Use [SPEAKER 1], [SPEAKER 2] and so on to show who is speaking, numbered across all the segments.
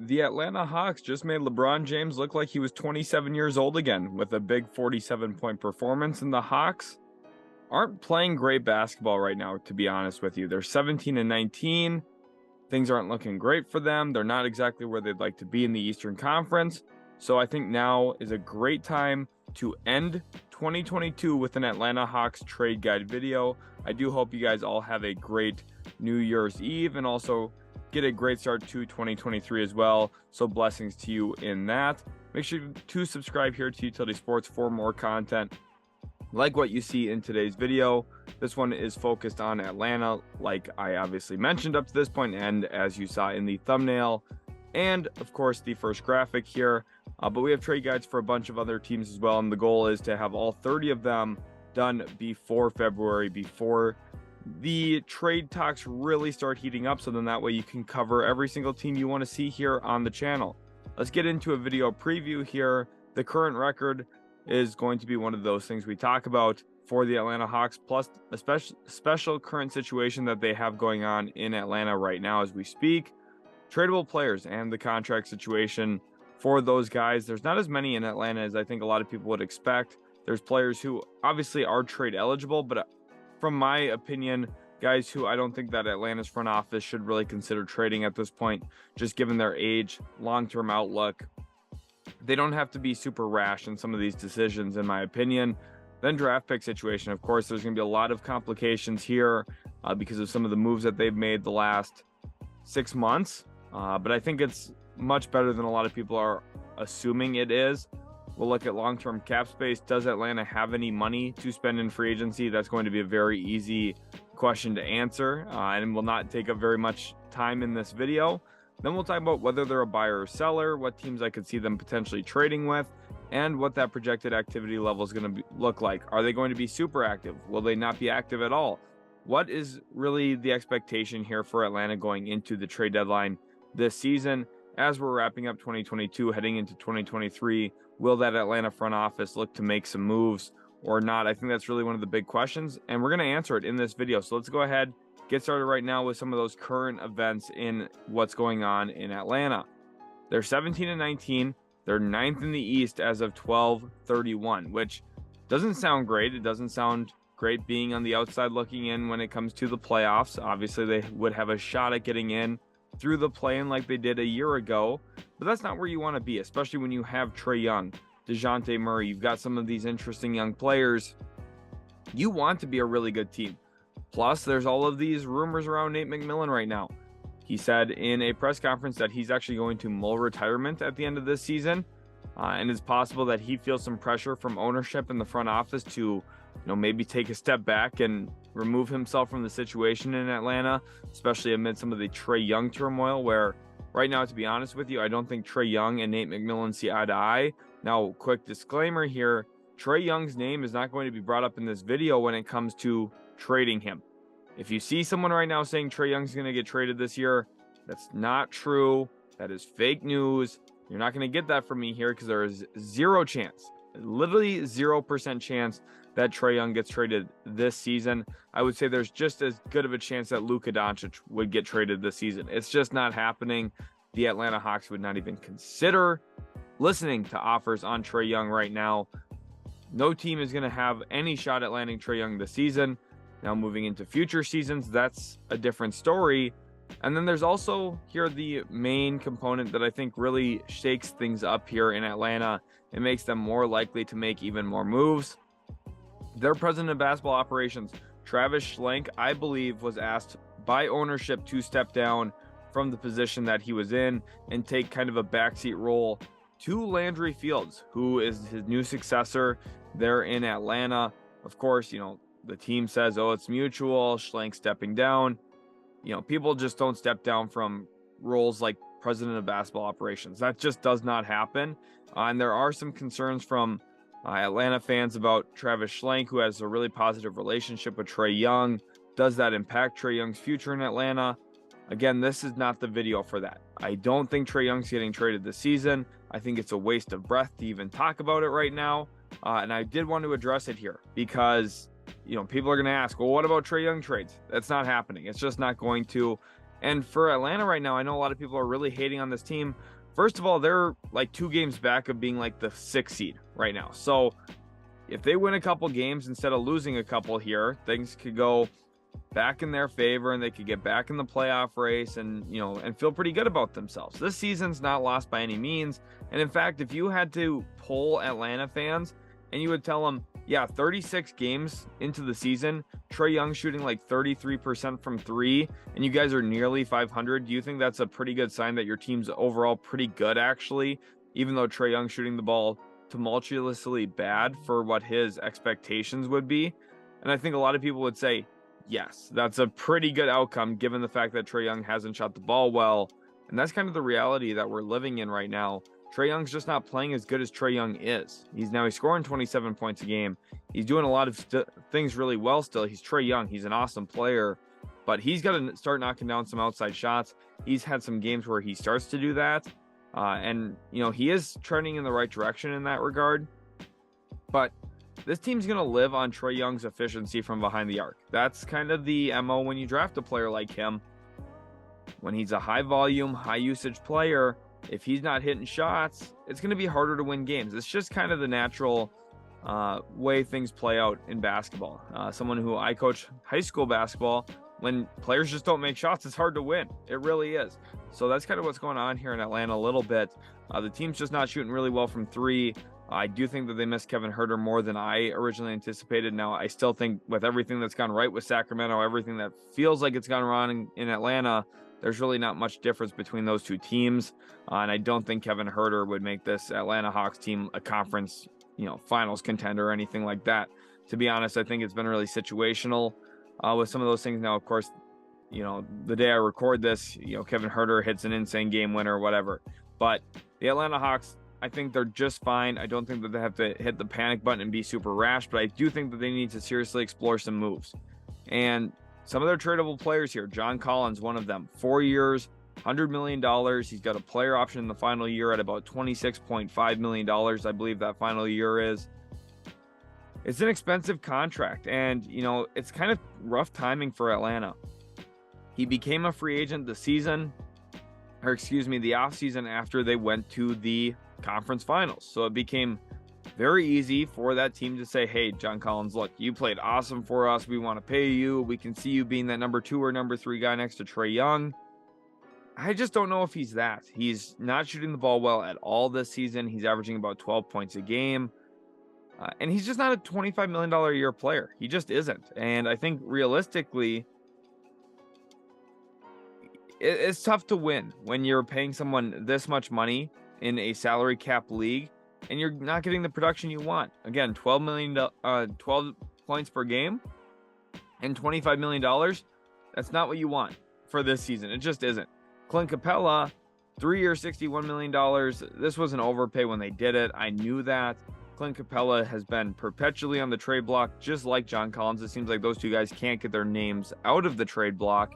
[SPEAKER 1] the Atlanta Hawks just made LeBron James look like he was 27 years old again with a big 47-point performance, and the Hawks aren't playing great basketball right now, to be honest with you. They're 17 and 19. Things aren't looking great for them. They're not exactly where they'd like to be in the Eastern Conference. So I think now is a great time to end 2022 with an Atlanta Hawks trade guide video. I do hope you guys all have a great New Year's Eve and also get a great start to 2023 as well. So blessings to you in that. Make sure to subscribe here to Utility Sports for more content like what you see in today's video. This one is focused on Atlanta, like I obviously mentioned up to this point, and as you saw in the thumbnail, and of course the first graphic here. But we have trade guides for a bunch of other teams as well, and the goal is to have all 30 of them done before February, before the trade talks really start heating up, so then that way you can cover every single team you want to see here on the channel. Let's get into a video preview here. The current record is going to be one of those things we talk about for the Atlanta Hawks, plus a special current situation that they have going on in Atlanta right now as we speak. Tradable players and the contract situation for those guys. There's not as many in Atlanta as I think a lot of people would expect. There's players who obviously are trade eligible, but from my opinion, guys who I don't think that Atlanta's front office should really consider trading at this point, just given their age, long-term outlook. They don't have to be super rash in some of these decisions, in my opinion. Then draft pick situation. Of course, there's going to be a lot of complications here because of some of the moves that they've made the last 6 months. But I think it's much better than a lot of people are assuming it is. We'll look at long-term cap space. Does Atlanta have any money to spend in free agency? That's going to be a very easy question to answer and will not take up very much time in this video. Then we'll talk about whether they're a buyer or seller, what teams I could see them potentially trading with, and what that projected activity level is going to look like. Are they going to be super active? Will they not be active at all? What is really the expectation here for Atlanta going into the trade deadline this season? As we're wrapping up 2022, heading into 2023, will that Atlanta front office look to make some moves or not? I think that's really one of the big questions, and we're going to answer it in this video. So let's go ahead, get started right now with some of those current events in what's going on in Atlanta. They're 17 and 19. They're 9th in the East as of 12/31, which doesn't sound great. It doesn't sound great being on the outside looking in when it comes to the playoffs. Obviously, they would have a shot at getting in through the play-in like they did a year ago, but that's not where you want to be, especially when you have Trae Young, DeJounte Murray. You've got some of these interesting young players. You want to be a really good team. Plus, there's all of these rumors around Nate McMillan right now. He said in a press conference that he's actually going to mull retirement at the end of this season, and it's possible that he feels some pressure from ownership in the front office to, maybe take a step back and remove himself from the situation in Atlanta, especially amid some of the Trae Young turmoil, where right now, to be honest with you, I don't think Trae Young and Nate McMillan see eye to eye. Now, quick disclaimer here, Trae Young's name is not going to be brought up in this video when it comes to trading him. If you see someone right now saying Trae Young's going to get traded this year, that's not true. That is fake news. You're not going to get that from me here because there is zero chance, literally 0% chance that Trae Young gets traded this season. I would say there's just as good of a chance that Luka Doncic would get traded this season. It's just not happening. The Atlanta Hawks would not even consider listening to offers on Trae Young right now. No team is going to have any shot at landing Trae Young this season. Now moving into future seasons, that's a different story. And then there's also here the main component that I think really shakes things up here in Atlanta. It makes them more likely to make even more moves. Their president of basketball operations, Travis Schlenk, I believe was asked by ownership to step down from the position that he was in and take kind of a backseat role to Landry Fields, who is his new successor there in Atlanta. Of course, the team says, oh, it's mutual, Schlenk stepping down. People just don't step down from roles like president of basketball operations. That just does not happen. And there are some concerns from Atlanta fans about Travis Schlenk, who has a really positive relationship with Trae Young. Does that impact Trae Young's future in Atlanta? Again, this is not the video for that. I don't think Trae Young's getting traded this season. I think it's a waste of breath to even talk about it right now. And I did want to address it here because people are going to ask, well, what about Trae Young trades? That's not happening. It's just not going to. And for Atlanta right now, I know a lot of people are really hating on this team first of all, they're like 2 games back of being like the 6th seed right now. So if they win a couple games instead of losing a couple here, things could go back in their favor and they could get back in the playoff race and, and feel pretty good about themselves. This season's not lost by any means. And in fact, if you had to poll Atlanta fans and you would tell them, yeah, 36 games into the season, Trae Young shooting like 33% from 3, and you guys are nearly 500, do you think that's a pretty good sign that your team's overall pretty good, actually, even though Trae Young shooting the ball tumultuously bad for what his expectations would be? And I think a lot of people would say, yes, that's a pretty good outcome given the fact that Trae Young hasn't shot the ball well. And that's kind of the reality that we're living in right now. Trae Young's just not playing as good as Trae Young is. He's scoring 27 points a game. He's doing a lot of things really well still. He's Trae Young. He's an awesome player, but he's got to start knocking down some outside shots. He's had some games where he starts to do that. And he is trending in the right direction in that regard. But this team's going to live on Trae Young's efficiency from behind the arc. That's kind of the MO when you draft a player like him. When he's a high volume, high usage player, if he's not hitting shots, it's going to be harder to win games. It's just kind of the natural way things play out in basketball. Someone who I coach high school basketball, when players just don't make shots, it's hard to win. It really is. So that's kind of what's going on here in Atlanta a little bit. The team's just not shooting really well from 3. I do think that they missed Kevin Huerter more than I originally anticipated. Now, I still think with everything that's gone right with Sacramento, everything that feels like it's gone wrong in Atlanta, there's really not much difference between those two teams. And I don't think Kevin Huerter would make this Atlanta Hawks team a conference, finals contender or anything like that. To be honest, I think it's been really situational with some of those things. Now, of course, the day I record this, Kevin Huerter hits an insane game winner or whatever. But the Atlanta Hawks, I think they're just fine. I don't think that they have to hit the panic button and be super rash, but I do think that they need to seriously explore some moves. And some of their tradable players here, John Collins, one of them, 4 years, $100 million. He's got a player option in the final year at about $26.5 million, I believe that final year is. It's an expensive contract, and, it's kind of rough timing for Atlanta. He became a free agent the offseason after they went to the conference finals. So it became very easy for that team to say, hey, John Collins, look, you played awesome for us. We want to pay you. We can see you being that number 2 or number 3 guy next to Trae Young. I just don't know if he's that. He's not shooting the ball well at all this season. He's averaging about 12 points a game. And he's just not a $25 million a year player. He just isn't. And I think realistically, it's tough to win when you're paying someone this much money in a salary cap league and you're not getting the production you want. Again, 12 points per game and $25 million. That's not what you want for this season. It just isn't. Clint Capela, 3 years, $61 million. This was an overpay when they did it. I knew that. Clint Capela has been perpetually on the trade block, just like John Collins. It seems like those two guys can't get their names out of the trade block.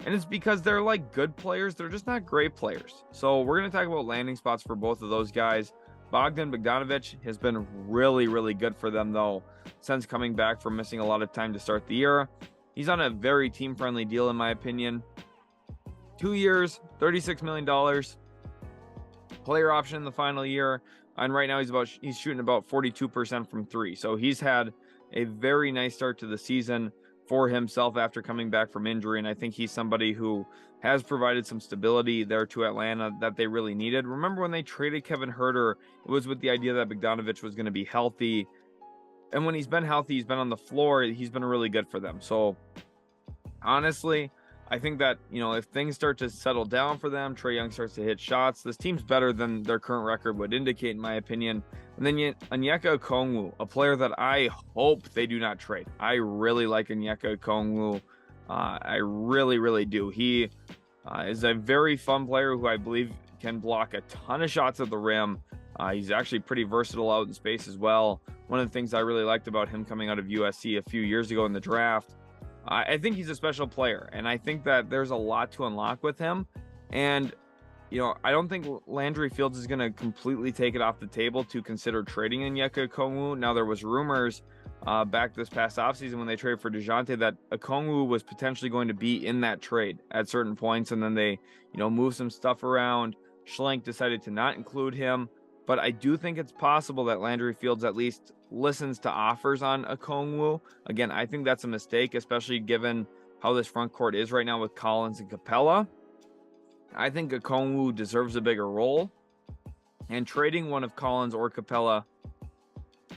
[SPEAKER 1] And it's because they're like good players. They're just not great players. So we're going to talk about landing spots for both of those guys. Bogdanovic has been really, really good for them, though, since coming back from missing a lot of time to start the year. He's on a very team-friendly deal, in my opinion. 2 years, $36 million. Player option in the final year. And right now he's shooting about 42% from 3. So he's had a very nice start to the season for himself after coming back from injury. And I think he's somebody who has provided some stability there to Atlanta that they really needed. Remember when they traded Kevin Huerter, it was with the idea that Bogdanovic was going to be healthy. And when he's been healthy, he's been on the floor. He's been really good for them. So honestly, I think that, if things start to settle down for them, Trae Young starts to hit shots, this team's better than their current record would indicate, in my opinion. And then Onyeka Okongwu, a player that I hope they do not trade. I really like Onyeka Okongwu. I really, really do. He is a very fun player who I believe can block a ton of shots at the rim. He's actually pretty versatile out in space as well. One of the things I really liked about him coming out of USC a few years ago in the draft, I think he's a special player, and I think that there's a lot to unlock with him. And, I don't think Landry Fields is going to completely take it off the table to consider trading Onyeka Okongwu. Now, there was rumors back this past offseason when they traded for DeJounte that Okongwu was potentially going to be in that trade at certain points, and then they, moved some stuff around. Schlenk decided to not include him, but I do think it's possible that Landry Fields at least listens to offers on Okongwu. Again, I think that's a mistake, especially given how this front court is right now with Collins and Capela. I think Okongwu deserves a bigger role, and trading one of Collins or Capela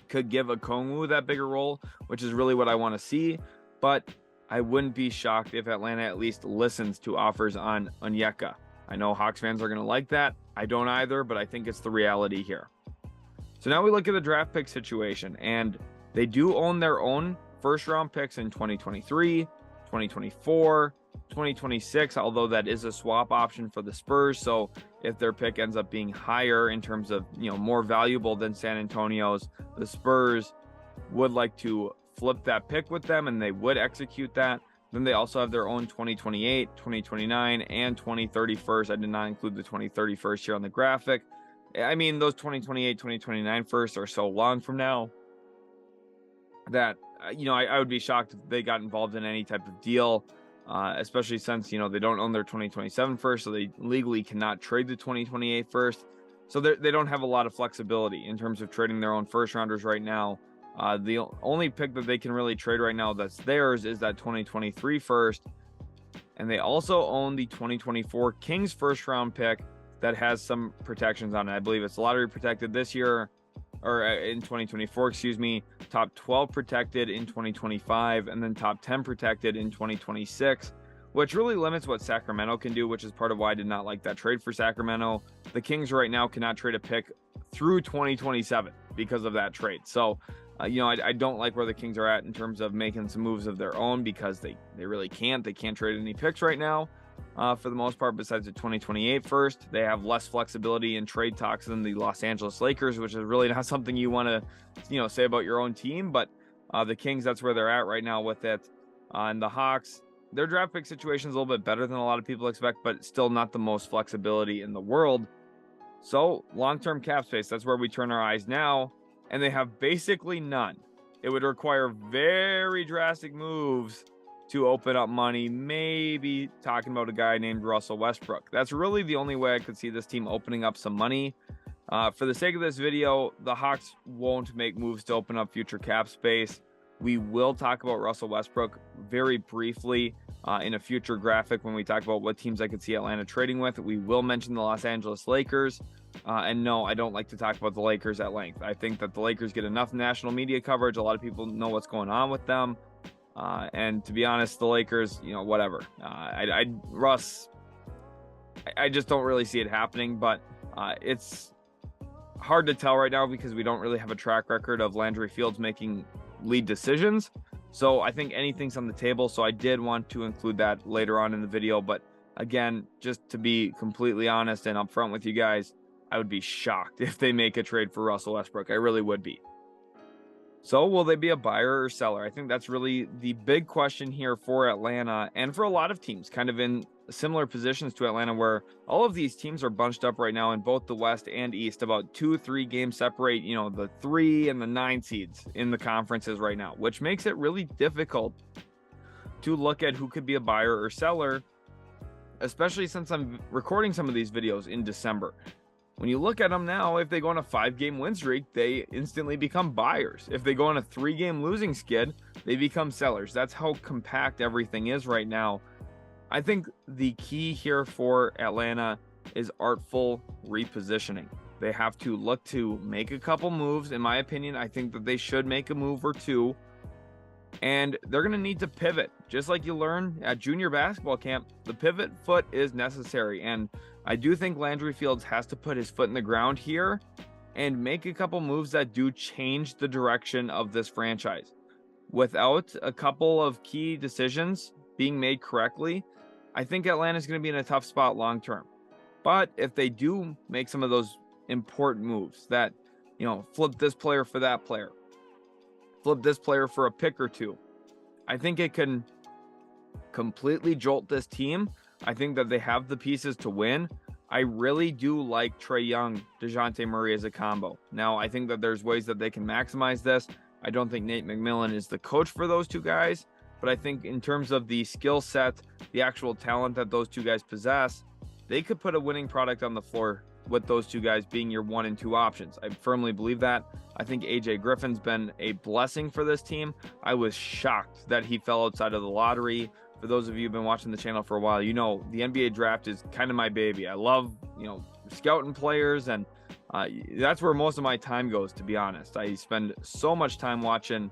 [SPEAKER 1] could give Okongwu that bigger role, which is really what I want to see. But I wouldn't be shocked if Atlanta at least listens to offers on Onyeka. I know Hawks fans are going to like that. I don't either, but I think it's the reality here. So now we look at the draft pick situation, and they do own their own first-round picks in 2023, 2024, 2026, although that is a swap option for the Spurs. So if their pick ends up being higher in terms of, more valuable than San Antonio's, the Spurs would like to flip that pick with them, and they would execute that. Then they also have their own 2028, 2029, and 2031. I did not include the 2031 here on the graphic. I mean, those 2028, 2029 firsts are so long from now that, I would be shocked if they got involved in any type of deal, especially since, they don't own their 2027 first, so they legally cannot trade the 2028 first. So they don't have a lot of flexibility in terms of trading their own first rounders right now. The only pick that they can really trade right now that's theirs is that 2023 first. And they also own the 2024 Kings first round pick that has some protections on it. I believe it's lottery protected this year, or in 2024, top 12 protected in 2025, and then top 10 protected in 2026, which really limits what Sacramento can do, which is part of why I did not like that trade for Sacramento. The Kings right now cannot trade a pick through 2027 because of that trade. So, I don't like where the Kings are at in terms of making some moves of their own, because they really can't. They can't trade any picks right now for the most part, besides the 2028 first. They have less flexibility in trade talks than the Los Angeles Lakers, which is really not something you want to, say about your own team. But the Kings, that's where they're at right now with it. And the Hawks, their draft pick situation is a little bit better than a lot of people expect, but still not the most flexibility in the world. So long-term cap space, that's where we turn our eyes now. And they have basically none. It would require very drastic moves to open up money, maybe talking about a guy named Russell Westbrook. That's really the only way I could see this team opening up some money. For the sake of this video, the Hawks won't make moves to open up future cap space. We will talk about Russell Westbrook very briefly in a future graphic when we talk about what teams I could see Atlanta trading with. We will mention the Los Angeles Lakers. And no, I don't like to talk about the Lakers at length. I think that the Lakers get enough national media coverage. A lot of people know what's going on with them. And to be honest, the Lakers, whatever. Russ, I just don't really see it happening, but it's hard to tell right now because we don't really have a track record of Landry Fields making lead decisions. So I think anything's on the table. So I did want to include that later on in the video. But again, just to be completely honest and upfront with you guys, I would be shocked if they make a trade for Russell Westbrook. I really would be. So will they be a buyer or seller? I think that's really the big question here for Atlanta and for a lot of teams kind of in similar positions to Atlanta, where all of these teams are bunched up right now in both the West and East. About 2-3 games separate, the 3 and the 9 seeds in the conferences right now, which makes it really difficult to look at who could be a buyer or seller, especially since I'm recording some of these videos in December. When you look at them now, if they go on a 5-game win streak, they instantly become buyers. If they go on a 3-game losing skid, they become sellers. That's how compact everything is right now. I think the key here for Atlanta is artful repositioning. They have to look to make a couple moves. In my opinion, I think that they should make a move or two. And they're going to need to pivot. Just like you learn at junior basketball camp, the pivot foot is necessary. And I do think Landry Fields has to put his foot in the ground here and make a couple moves that do change the direction of this franchise. Without a couple of key decisions being made correctly, I think Atlanta's going to be in a tough spot long term. But if they do make some of those important moves that, flip this player for that player, flip this player for a pick or two, I think it can completely jolt this team. I think that they have the pieces to win. I really do like Trae Young, DeJounte Murray as a combo. Now, I think that there's ways that they can maximize this. I don't think Nate McMillan is the coach for those two guys, but I think in terms of the skill set, the actual talent that those two guys possess, they could put a winning product on the floor with those two guys being your 1 and 2 options. I firmly believe that. I think AJ Griffin's been a blessing for this team. I was shocked that he fell outside of the lottery. For those of you who've been watching the channel for a while, you know the NBA draft is kind of my baby. I love, scouting players, and that's where most of my time goes, to be honest. I spend so much time watching,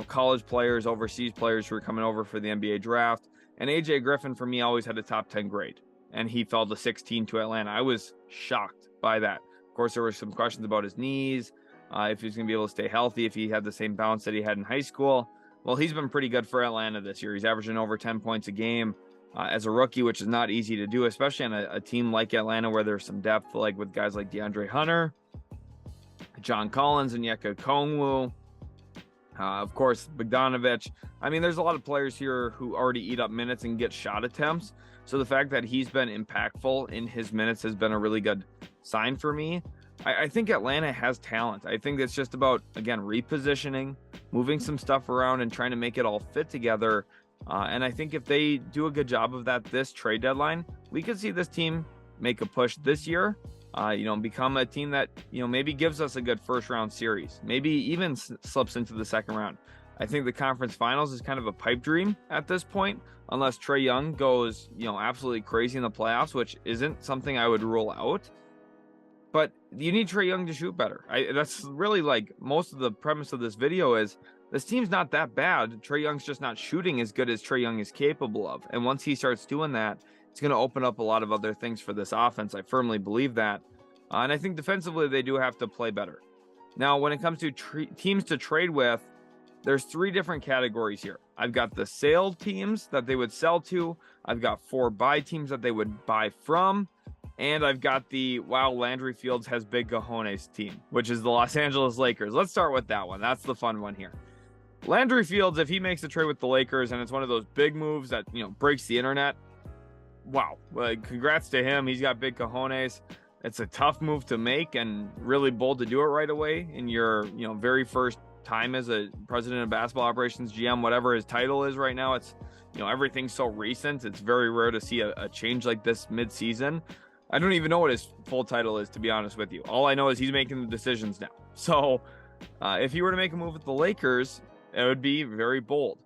[SPEAKER 1] college players, overseas players who are coming over for the NBA draft. And AJ Griffin, for me, always had a top 10 grade, and he fell to 16 to Atlanta. I was shocked by that. Of course, there were some questions about his knees, if he was going to be able to stay healthy, if he had the same bounce that he had in high school. Well, he's been pretty good for Atlanta this year. He's averaging over 10 points a game as a rookie, which is not easy to do, especially on a team like Atlanta where there's some depth, like with guys like DeAndre Hunter, John Collins, and Yeka Kongwu. Of course, Bogdanovic. I mean, there's a lot of players here who already eat up minutes and get shot attempts. So the fact that he's been impactful in his minutes has been a really good sign for me. I think Atlanta has talent. I think it's just about, again, repositioning, moving some stuff around, and trying to make it all fit together. And I think if they do a good job of that this trade deadline, we could see this team make a push this year, become a team that, maybe gives us a good first round series, maybe even slips into the second round. I think the conference finals is kind of a pipe dream at this point, unless Trae Young goes, absolutely crazy in the playoffs, which isn't something I would rule out. But you need Trae Young to shoot better. That's really like most of the premise of this video is this team's not that bad. Trae Young's just not shooting as good as Trae Young is capable of. And once he starts doing that, it's going to open up a lot of other things for this offense. I firmly believe that. And I think defensively, they do have to play better. Now, when it comes to teams to trade with, there's 3 different categories here. I've got the sale teams that they would sell to. I've got 4 buy teams that they would buy from. And I've got the wow, Landry Fields has big cojones team, which is the Los Angeles Lakers. Let's start with that one. That's the fun one here. Landry Fields, if he makes a trade with the Lakers and it's one of those big moves that, breaks the internet, wow, well, congrats to him. He's got big cojones. It's a tough move to make and really bold to do it right away in your, very first time as a president of basketball operations, GM, whatever his title is right now. It's, everything's so recent. It's very rare to see a change like this mid-season. I don't even know what his full title is, to be honest with you. All I know is he's making the decisions now. So if he were to make a move with the Lakers, it would be very bold.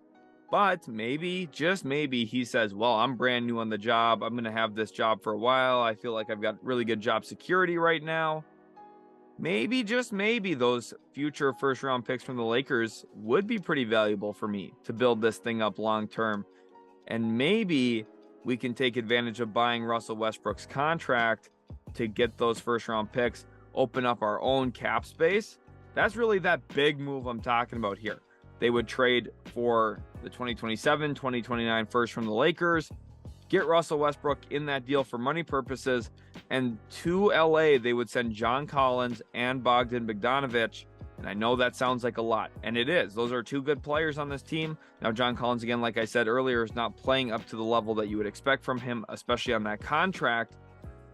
[SPEAKER 1] But maybe, just maybe, he says, well, I'm brand new on the job. I'm going to have this job for a while. I feel like I've got really good job security right now. Maybe, just maybe, those future first-round picks from the Lakers would be pretty valuable for me to build this thing up long-term. And maybe we can take advantage of buying Russell Westbrook's contract to get those first-round picks, open up our own cap space. That's really that big move I'm talking about here. They would trade for the 2027, 2029 first from the Lakers, get Russell Westbrook in that deal for money purposes, and to LA, they would send John Collins and Bogdan Bogdanovic. And I know that sounds like a lot, and it is. Those are 2 good players on this team. Now, John Collins, again, like I said earlier, is not playing up to the level that you would expect from him, especially on that contract.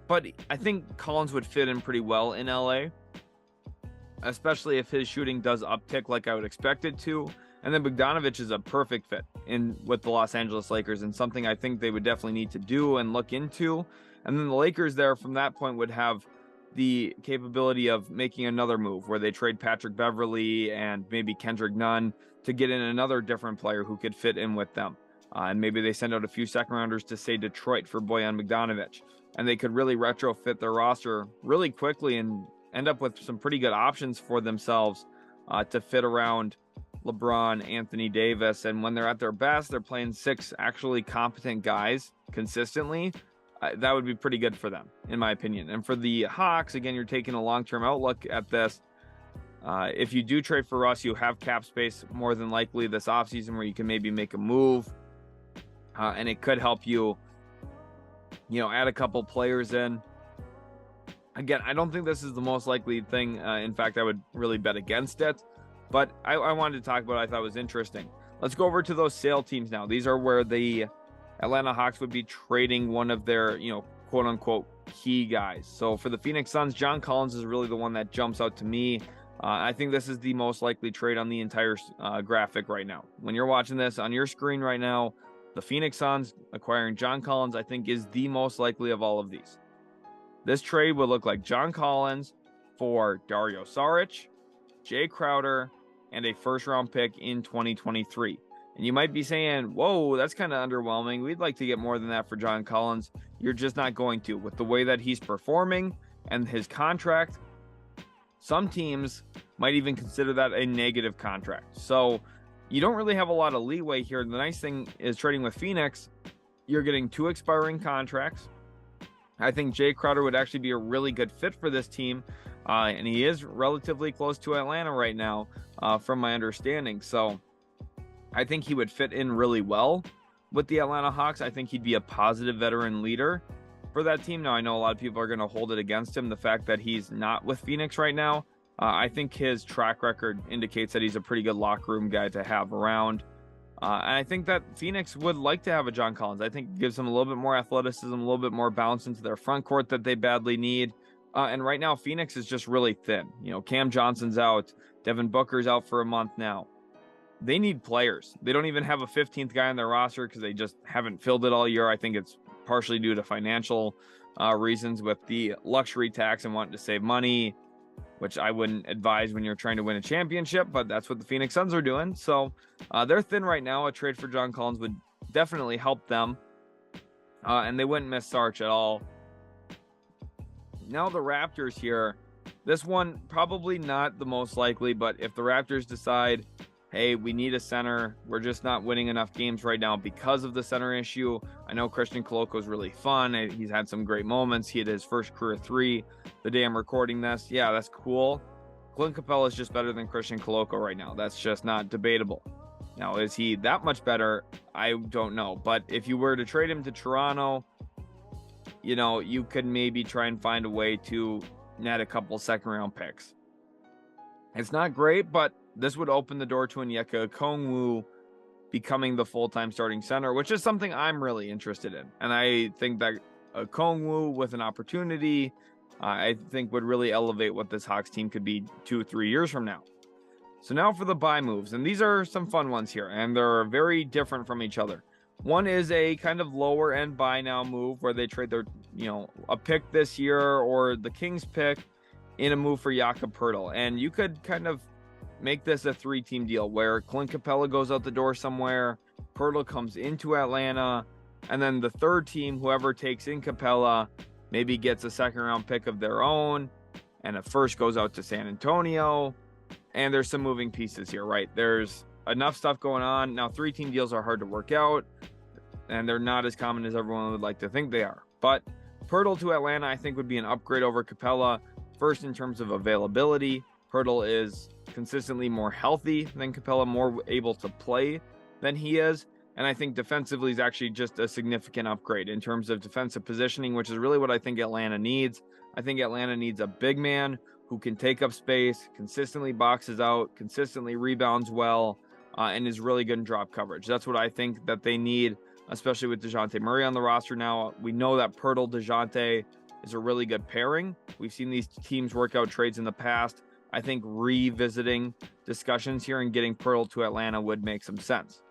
[SPEAKER 1] But I think Collins would fit in pretty well in LA, especially if his shooting does uptick like I would expect it to. And then Bogdanovic is a perfect fit with the Los Angeles Lakers, and something I think they would definitely need to do and look into. And then the Lakers there from that point would have the capability of making another move where they trade Patrick Beverley and maybe Kendrick Nunn to get in another different player who could fit in with them. And maybe they send out a few second rounders to, say, Detroit for Bojan Bogdanovic. And they could really retrofit their roster really quickly and end up with some pretty good options for themselves to fit around LeBron, Anthony Davis. And when they're at their best, they're playing 6 actually competent guys consistently. That would be pretty good for them, in my opinion. And for the Hawks, again, you're taking a long-term outlook at this. If you do trade for Russ, you have cap space more than likely this offseason where you can maybe make a move. And it could help you, add a couple players in. Again, I don't think this is the most likely thing. In fact, I would really bet against it. But I wanted to talk about what I thought was interesting. Let's go over to those sale teams now. These are where the Atlanta Hawks would be trading one of their, quote unquote, key guys. So for the Phoenix Suns, John Collins is really the one that jumps out to me. I think this is the most likely trade on the entire graphic right now. When you're watching this on your screen right now, The Phoenix Suns acquiring John Collins, I think, is the most likely of all of these. This trade would look like John Collins for Dario Saric, Jay Crowder, and a first-round pick in 2023. And you might be saying, whoa, that's kind of underwhelming. We'd like to get more than that for John Collins. You're just not going to. With the way that he's performing and his contract, some teams might even consider that a negative contract. So you don't really have a lot of leeway here. The nice thing is trading with Phoenix, you're getting 2 expiring contracts. I think Jay Crowder would actually be a really good fit for this team. And he is relatively close to Atlanta right now, from my understanding. So I think he would fit in really well with the Atlanta Hawks. I think he'd be a positive veteran leader for that team. Now, I know a lot of people are going to hold it against him, the fact that he's not with Phoenix right now. I think his track record indicates that he's a pretty good locker room guy to have around. And I think that Phoenix would like to have a John Collins. I think it gives them a little bit more athleticism, a little bit more balance into their front court that they badly need. And right now, Phoenix is just really thin. Cam Johnson's out. Devin Booker's out for a month now. They need players. They don't even have a 15th guy on their roster because they just haven't filled it all year. I think it's partially due to financial reasons with the luxury tax and wanting to save money, which I wouldn't advise when you're trying to win a championship, but that's what the Phoenix Suns are doing. So they're thin right now. A trade for John Collins would definitely help them. And they wouldn't miss Sarge at all. Now the Raptors here. This one, probably not the most likely, but if the Raptors decide, hey, we need a center, we're just not winning enough games right now because of the center issue. I know Christian Koloko is really fun. He's had some great moments. He had his first career 3 the day I'm recording this. Yeah, that's cool. Clint Capela is just better than Christian Koloko right now. That's just not debatable. Now, is he that much better? I don't know. But if you were to trade him to Toronto, you could maybe try and find a way to net a couple second-round picks. It's not great, but this would open the door to Onyeka Okongwu becoming the full-time starting center, which is something I'm really interested in. And I think that Okongwu with an opportunity, I think would really elevate what this Hawks team could be 2-3 years from now. So now for the buy moves, and these are some fun ones here, and they're very different from each other. One is a kind of lower end buy now move where they trade their, a pick this year or the Kings pick in a move for Jakob Poeltl. And you could kind of make this a 3-team deal where Clint Capela goes out the door somewhere, Poeltl comes into Atlanta, and then the third team, whoever takes in Capela, maybe gets a second-round pick of their own, and a first goes out to San Antonio. And there's some moving pieces here, right? There's enough stuff going on. Now, 3-team deals are hard to work out, and they're not as common as everyone would like to think they are. But Poeltl to Atlanta, I think, would be an upgrade over Capela. First, in terms of availability, Poeltl is consistently more healthy than Capela, more able to play than he is. And I think defensively is actually just a significant upgrade in terms of defensive positioning, which is really what I think Atlanta needs. I think Atlanta needs a big man who can take up space, consistently boxes out, consistently rebounds well, and is really good in drop coverage. That's what I think that they need, especially with DeJounte Murray on the roster now. We know that Poeltl, DeJounte is a really good pairing. We've seen these teams work out trades in the past. I think revisiting discussions here and getting Poeltl to Atlanta would make some sense.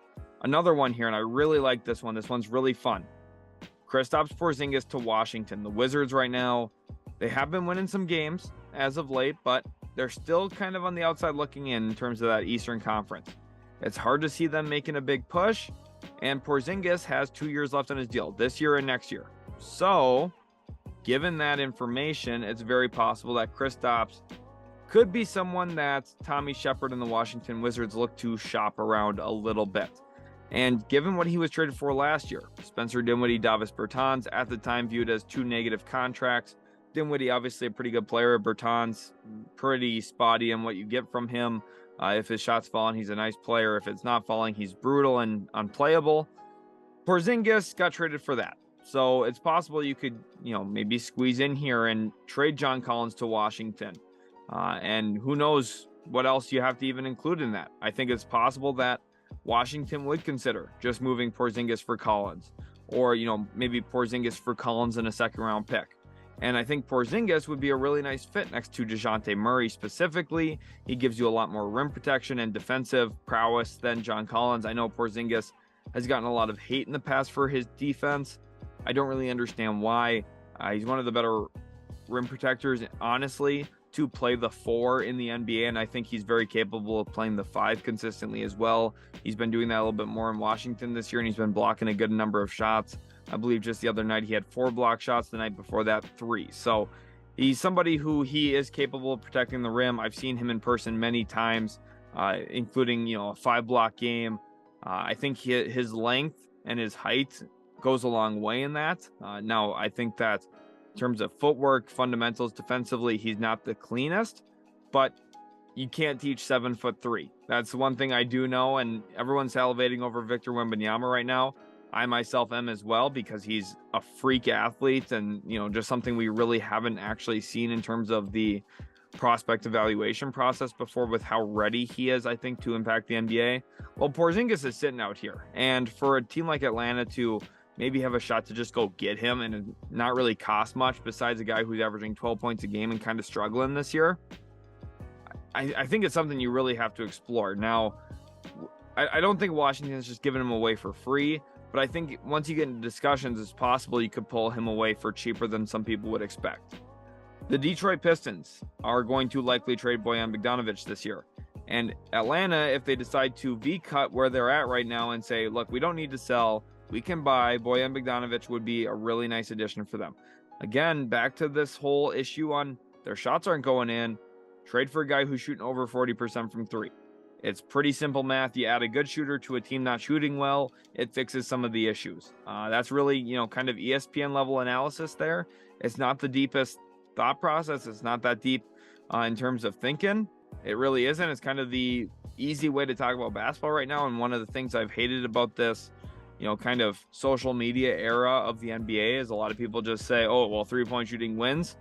[SPEAKER 1] Another one here, and I really like this one. This one's really fun. Kristaps Porzingis to Washington. The Wizards right now, they have been winning some games as of late, but they're still kind of on the outside looking in terms of that Eastern Conference. It's hard to see them making a big push, and Porzingis has 2 years left on his deal, this year and next year. So, given that information, it's very possible that Kristaps could be someone that Tommy Shepard and the Washington Wizards look to shop around a little bit. And given what he was traded for last year, Spencer Dinwiddie, Davis Bertans, at the time viewed as 2 negative contracts. Dinwiddie, obviously a pretty good player. Bertans, pretty spotty in what you get from him. If his shot's falling, he's a nice player. If it's not falling, he's brutal and unplayable. Porzingis got traded for that. So it's possible you could, maybe squeeze in here and trade John Collins to Washington. And who knows what else you have to even include in that. I think it's possible that Washington would consider just moving Porzingis for Collins, or, maybe Porzingis for Collins and a second-round pick. And I think Porzingis would be a really nice fit next to DeJounte Murray specifically. He gives you a lot more rim protection and defensive prowess than John Collins. I know Porzingis has gotten a lot of hate in the past for his defense. I don't really understand why. He's one of the better rim protectors, honestly, to play the 4 in the NBA, and I think he's very capable of playing the 5 consistently as well. He's been doing that a little bit more in Washington this year, and he's been blocking a good number of shots. I believe just the other night he had 4 block shots, the night before that 3. So he's somebody who he is capable of protecting the rim. I've seen him in person many times, including a 5-block game. I think his length and his height goes a long way in that. Now, I think that in terms of footwork, fundamentals, defensively, he's not the cleanest, but you can't teach 7'3". That's the one thing I do know, and everyone's salivating over Victor Wembanyama right now. I myself am as well, because he's a freak athlete, and just something we really haven't actually seen in terms of the prospect evaluation process before, with how ready he is, I think, to impact the NBA. Well, Porzingis is sitting out here, and for a team like Atlanta to maybe have a shot to just go get him and not really cost much, besides a guy who's averaging 12 points a game and kind of struggling this year, I think it's something you really have to explore. Now, I don't think Washington is just giving him away for free, but I think once you get into discussions, it's possible you could pull him away for cheaper than some people would expect. The Detroit Pistons are going to likely trade Bojan Bogdanovic this year. And Atlanta, if they decide to V-cut where they're at right now and say, look, we don't need to sell, we can buy, Bojan Bogdanovic would be a really nice addition for them. Again, back to this whole issue on their shots aren't going in. Trade for a guy who's shooting over 40% from 3. It's pretty simple math. You add a good shooter to a team not shooting well, it fixes some of the issues. That's really, kind of ESPN level analysis there. It's not the deepest thought process. It's not that deep in terms of thinking. It really isn't. It's kind of the easy way to talk about basketball right now. And one of the things I've hated about this, kind of social media era of the NBA is a lot of people just say, oh, well, 3-point shooting wins.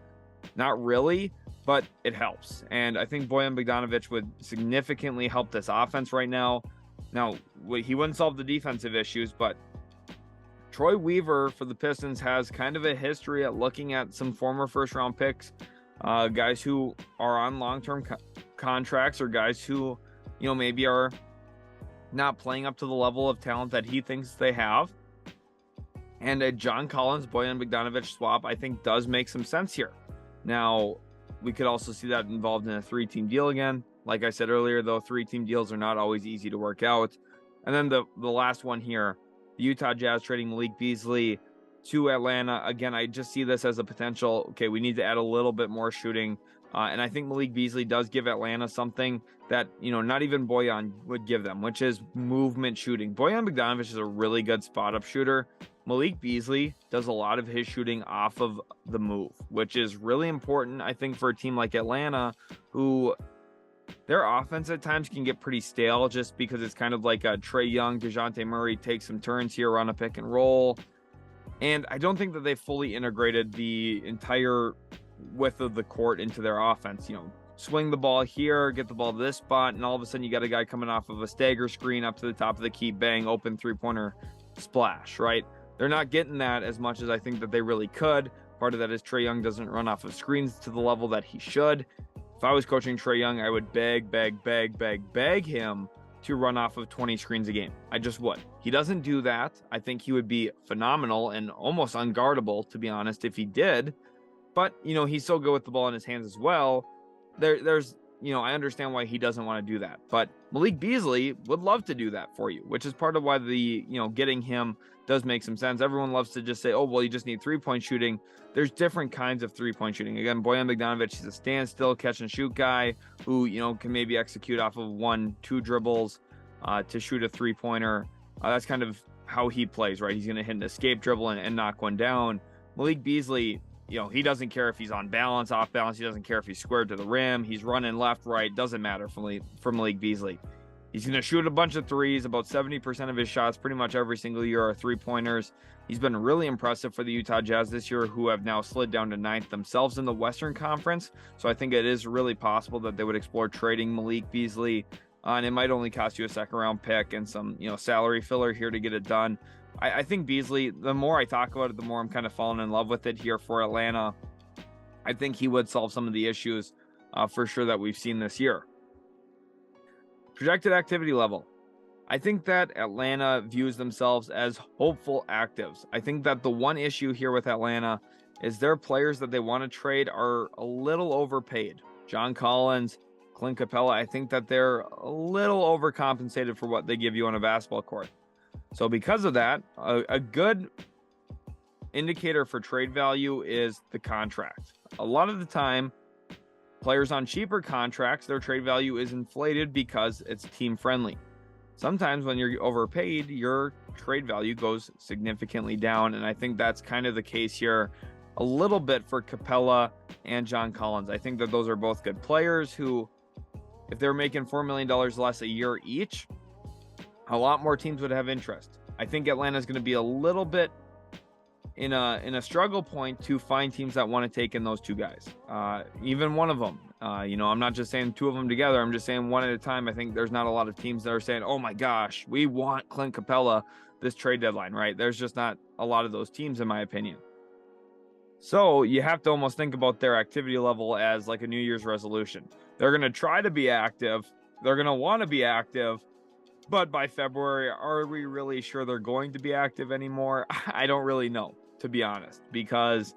[SPEAKER 1] Not really, but it helps. And I think Bojan Bogdanovic would significantly help this offense right now. Now, he wouldn't solve the defensive issues, but Troy Weaver for the Pistons has kind of a history at looking at some former first-round picks, guys who are on long-term contracts, or guys who, maybe are not playing up to the level of talent that he thinks they have. And a John Collins, Bojan Bogdanovic swap, I think, does make some sense here. Now, we could also see that involved in a 3-team deal again. Like I said earlier, though, 3-team deals are not always easy to work out. And then the last one here, the Utah Jazz trading Malik Beasley to Atlanta. Again, I just see this as a potential, okay, we need to add a little bit more shooting. And I think Malik Beasley does give Atlanta something that, not even Bojan would give them, which is movement shooting. Bojan Bogdanovic is a really good spot-up shooter. Malik Beasley does a lot of his shooting off of the move, which is really important, I think, for a team like Atlanta, who their offense at times can get pretty stale, just because it's kind of like a Trae Young, DeJounte Murray take some turns here, run a pick and roll. And I don't think that they fully integrated the entire width of the court into their offense. Swing the ball here, get the ball to this spot, and all of a sudden you got a guy coming off of a stagger screen up to the top of the key, bang, open 3-pointer splash, right? They're not getting that as much as I think that they really could. Part of that is Trae Young doesn't run off of screens to the level that he should. If I was coaching Trae Young, I would beg him to run off of 20 screens a game. I just would. He doesn't do that. I think he would be phenomenal and almost unguardable, to be honest, if he did. But, he's so good with the ball in his hands as well. There's, I understand why he doesn't want to do that. But Malik Beasley would love to do that for you, which is part of why the, getting him does make some sense. Everyone loves to just say, oh, well, you just need 3-point shooting. There's different kinds of 3-point shooting. Again, Bojan Bogdanovic is a standstill catch and shoot guy who, can maybe execute off of 1-2 dribbles to shoot a 3-pointer. That's kind of how he plays, right? He's going to hit an escape dribble and knock one down. Malik Beasley, he doesn't care if he's on balance, off balance. He doesn't care if he's squared to the rim. He's running left, right. Doesn't matter for Malik Beasley. He's going to shoot a bunch of threes. About 70% of his shots pretty much every single year are 3-pointers. He's been really impressive for the Utah Jazz this year, who have now slid down to 9th themselves in the Western Conference. So I think it is really possible that they would explore trading Malik Beasley. And it might only cost you a 2nd-round pick and some, salary filler here to get it done. I think Beasley, the more I talk about it, the more I'm kind of falling in love with it here for Atlanta. I think he would solve some of the issues for sure that we've seen this year. Projected activity level. I think that Atlanta views themselves as hopeful actives. I think that the one issue here with Atlanta is their players that they want to trade are a little overpaid. John Collins, Clint Capela, I think that they're a little overcompensated for what they give you on a basketball court. So because of that, a good indicator for trade value is the contract. A lot of the time, players on cheaper contracts, their trade value is inflated because it's team friendly. Sometimes when you're overpaid, your trade value goes significantly down. And I think that's kind of the case here a little bit for Capela and John Collins. I think that those are both good players who, if they're making $4 million less a year each, a lot more teams would have interest. I think Atlanta's going to be a little bit in a struggle point to find teams that want to take in those two guys. Even one of them. I'm not just saying two of them together. I'm just saying one at a time. I think there's not a lot of teams that are saying, oh my gosh, we want Clint Capela this trade deadline, right? There's just not a lot of those teams, in my opinion. So you have to almost think about their activity level as like a New Year's resolution. They're going to try to be active. They're going to want to be active. But by February, are we really sure they're going to be active anymore? I don't really know, to be honest, because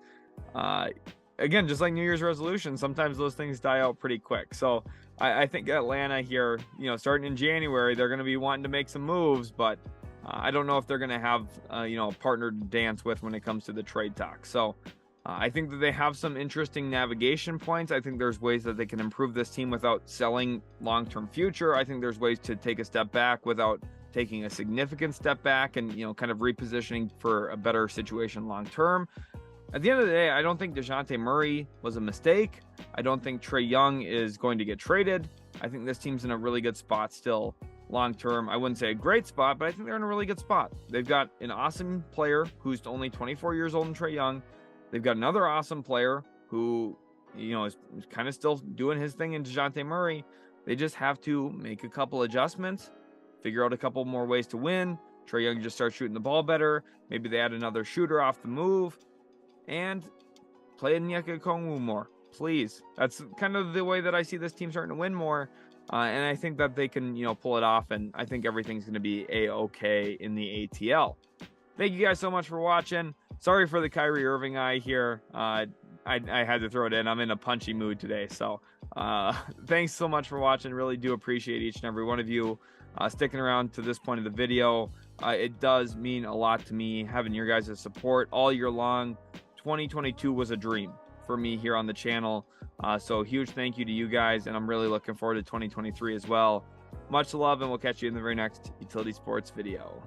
[SPEAKER 1] again, just like New Year's resolutions, sometimes those things die out pretty quick. So I think Atlanta here, starting in January, they're going to be wanting to make some moves, but I don't know if they're going to have, a partner to dance with when it comes to the trade talk. So I think that they have some interesting navigation points. I think there's ways that they can improve this team without selling long-term future. I think there's ways to take a step back without taking a significant step back and, kind of repositioning for a better situation long-term. At the end of the day, I don't think DeJounte Murray was a mistake. I don't think Trae Young is going to get traded. I think this team's in a really good spot still long-term. I wouldn't say a great spot, but I think they're in a really good spot. They've got an awesome player who's only 24 years old in Trae Young. They've got another awesome player who, is kind of still doing his thing in DeJounte Murray. They just have to make a couple adjustments, figure out a couple more ways to win. Trae Young just starts shooting the ball better. Maybe they add another shooter off the move and play Onyeka Okongwu more, please. That's kind of the way that I see this team starting to win more. And I think that they can, pull it off. And I think everything's going to be A-okay in the ATL. Thank you guys so much for watching. Sorry for the Kyrie Irving eye here. I had to throw it in. I'm in a punchy mood today. So thanks so much for watching. Really do appreciate each and every one of you sticking around to this point of the video. It does mean a lot to me having your guys' support all year long. 2022 was a dream for me here on the channel. So huge thank you to you guys. And I'm really looking forward to 2023 as well. Much love, and we'll catch you in the very next Utility Sports video.